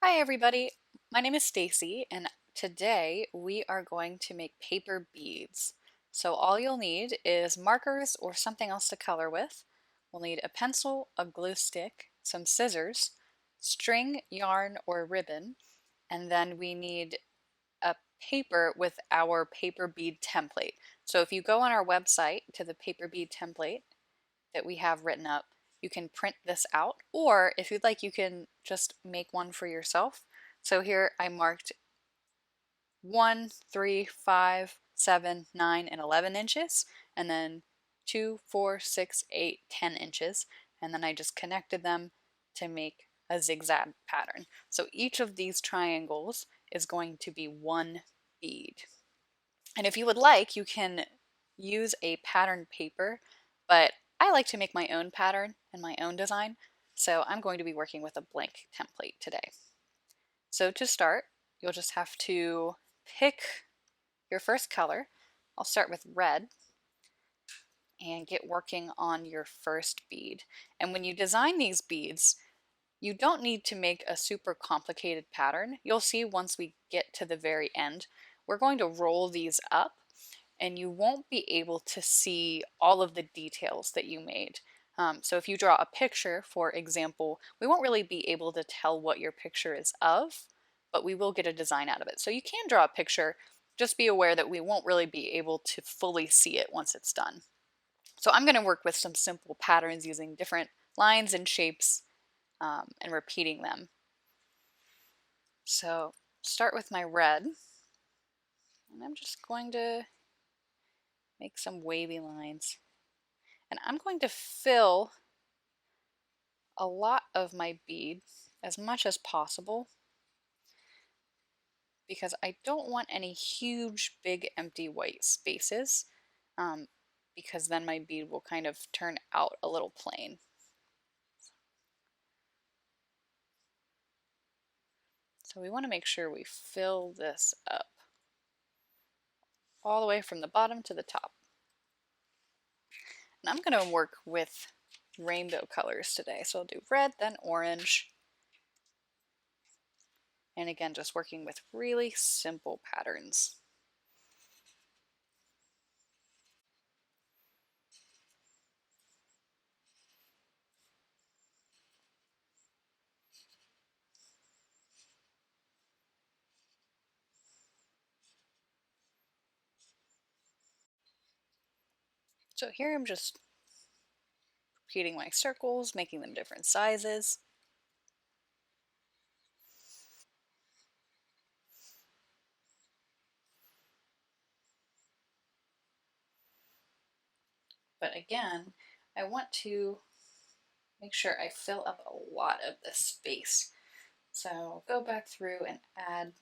Hi everybody, my name is Stacy and today we are going to make paper beads. So all you'll need is markers or something else to color with. We'll need a pencil, a glue stick, some scissors, string, yarn, or ribbon, and then we need a paper with our paper bead template. So if you go on our website to the paper bead template that we have written up, you can print this out, or if you'd like, you can just make one for yourself. So here I marked 1, 3, 5, 7, 9, and 11 inches, and then 2, 4, 6, 8, 10 inches, and then I just connected them to make a zigzag pattern. So each of these triangles is going to be one bead. And if you would like, you can use a pattern paper, but I like to make my own pattern and my own design, so I'm going to be working with a blank template today. So to start, you'll just have to pick your first color. I'll start with red and get working on your first bead. And when you design these beads, you don't need to make a super complicated pattern. You'll see once we get to the very end, we're going to roll these up and you won't be able to see all of the details that you made. So if you draw a picture, for example, we won't really be able to tell what your picture is of, but we will get a design out of it. So you can draw a picture, just be aware that we won't really be able to fully see it once it's done. So I'm going to work with some simple patterns using different lines and shapes and repeating them. So start with my red, and I'm just going to make some wavy lines. And I'm going to fill a lot of my bead, as much as possible, because I don't want any huge, big, empty white spaces, because then my bead will kind of turn out a little plain. So we want to make sure we fill this up all the way from the bottom to the top. And I'm going to work with rainbow colors today. So I'll do red, then orange. And again, just working with really simple patterns. So here I'm just repeating my circles, making them different sizes. But again, I want to make sure I fill up a lot of this space. So I'll go back through and add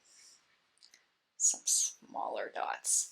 some smaller dots.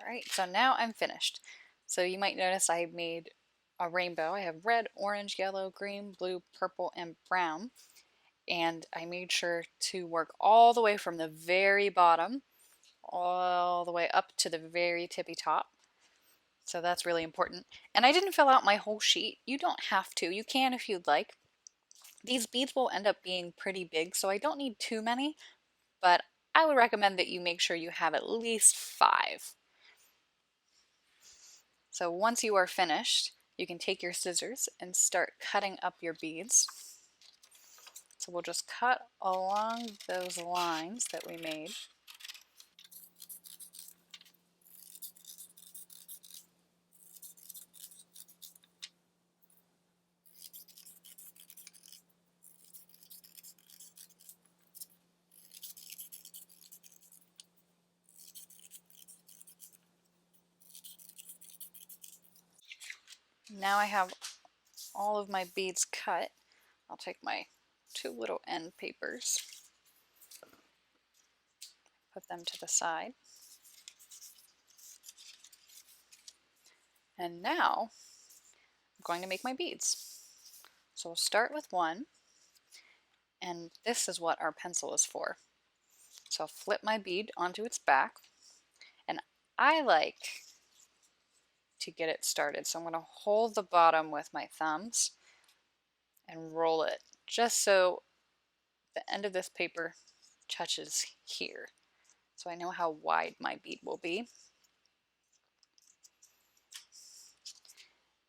All right, so now I'm finished. So you might notice I made a rainbow. I have red, orange, yellow, green, blue, purple, and brown. And I made sure to work all the way from the very bottom all the way up to the very tippy top. So that's really important. And I didn't fill out my whole sheet. You don't have to. You can if you'd like. These beads will end up being pretty big, so I don't need too many, but I would recommend that you make sure you have at least 5. So once you are finished, you can take your scissors and start cutting up your beads. So we'll just cut along those lines that we made. Now I have all of my beads cut. I'll take my two little end papers, put them to the side. And now I'm going to make my beads. So we'll start with one, and this is what our pencil is for. So I'll flip my bead onto its back, and I like to get it started. So I'm going to hold the bottom with my thumbs and roll it just so the end of this paper touches here. So I know how wide my bead will be.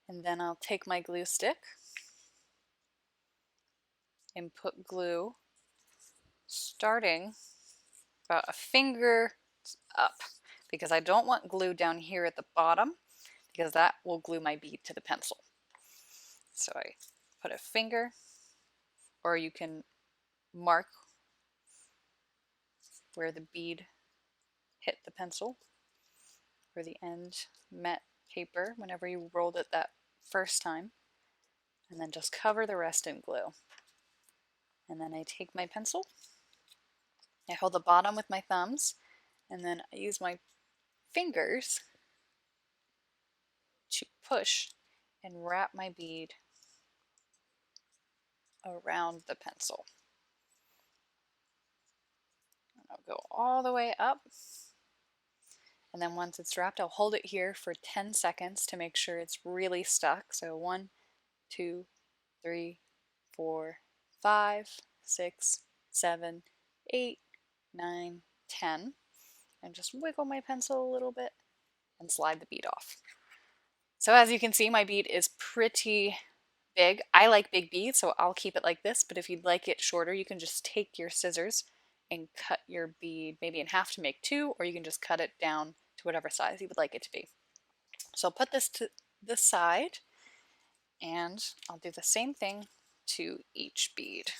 And then I'll take my glue stick and put glue starting about a finger up, because I don't want glue down here at the bottom, because that will glue my bead to the pencil. So I put a finger, or you can mark where the bead hit the pencil, where the end met paper whenever you rolled it that first time, and then just cover the rest in glue. And then I take my pencil, I hold the bottom with my thumbs, and then I use my fingers to push and wrap my bead around the pencil. And I'll go all the way up, and then once it's wrapped, I'll hold it here for 10 seconds to make sure it's really stuck. So 1, 2, 3, 4, 5, 6, 7, 8, 9, 10, and just wiggle my pencil a little bit and slide the bead off. So as you can see, my bead is pretty big. I like big beads, so I'll keep it like this, but if you'd like it shorter, you can just take your scissors and cut your bead maybe in half to make 2, or you can just cut it down to whatever size you would like it to be. So I'll put this to the side, and I'll do the same thing to each bead.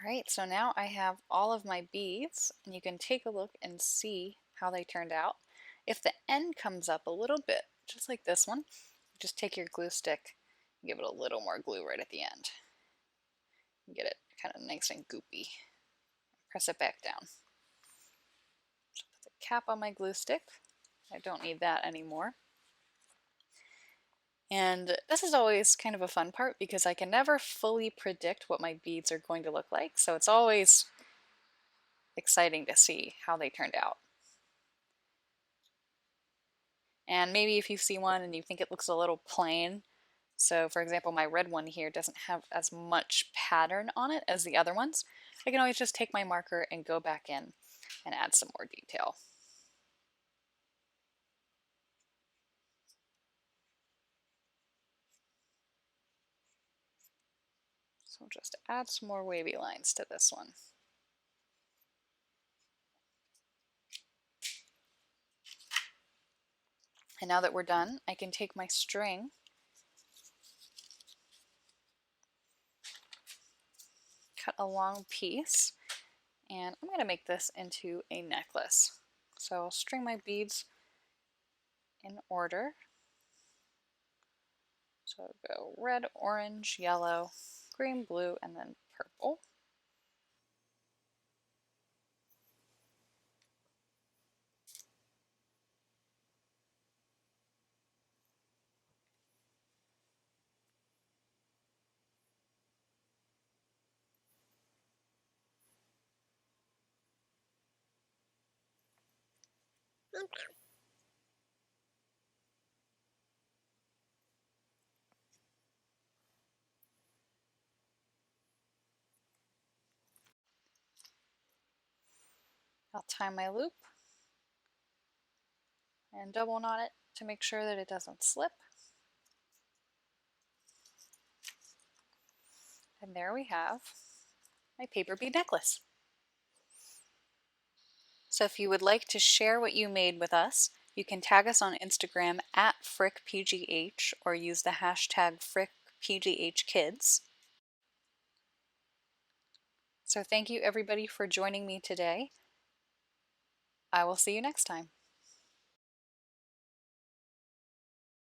All right, so now I have all of my beads, and you can take a look and see how they turned out. If the end comes up a little bit, just like this one, just take your glue stick and give it a little more glue right at the end. Get it kind of nice and goopy. Press it back down. So put the cap on my glue stick. I don't need that anymore. And this is always kind of a fun part because I can never fully predict what my beads are going to look like. So it's always exciting to see how they turned out. And maybe if you see one and you think it looks a little plain, so for example, my red one here doesn't have as much pattern on it as the other ones, I can always just take my marker and go back in and add some more detail. So just add some more wavy lines to this one. And now that we're done, I can take my string cut a long piece, and I'm going to make this into a necklace. So I'll string my beads in order. So I'll go red, orange, yellow, green, blue, and then purple. I'll tie my loop and double knot it to make sure that it doesn't slip. And there we have my paper bead necklace. So if you would like to share what you made with us, you can tag us on Instagram at FrickPGH or use the hashtag FrickPGHKids. So thank you everybody for joining me today. I will see you next time.